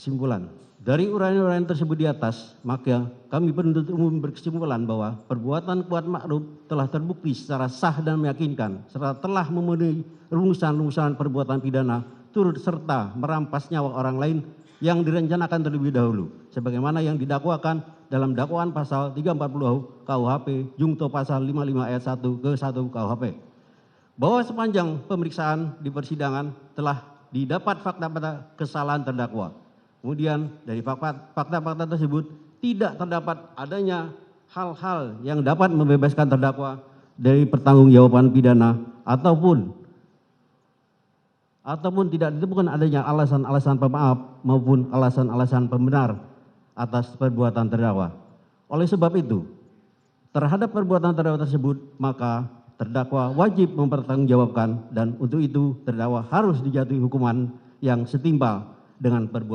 Kesimpulan, dari uraian-uraian tersebut di atas, maka kami penuntut umum berkesimpulan bahwa perbuatan Kuat Ma'ruf telah terbukti secara sah dan meyakinkan, serta telah memenuhi rumusan-rumusan perbuatan pidana, turut serta merampas nyawa orang lain yang direncanakan terlebih dahulu, sebagaimana yang didakwakan dalam dakwaan pasal 340 KUHP, jungto pasal 55 ayat 1 ke 1 KUHP. Bahwa sepanjang pemeriksaan di persidangan telah didapat fakta-fakta kesalahan terdakwa. Kemudian dari fakta-fakta tersebut tidak terdapat adanya hal-hal yang dapat membebaskan terdakwa dari pertanggungjawaban pidana ataupun tidak ditemukan adanya alasan-alasan pemaaf maupun alasan-alasan pembenar atas perbuatan terdakwa. Oleh sebab itu, terhadap perbuatan terdakwa tersebut, maka terdakwa wajib mempertanggungjawabkan, dan untuk itu terdakwa harus dijatuhi hukuman yang setimpal dengan perbuatan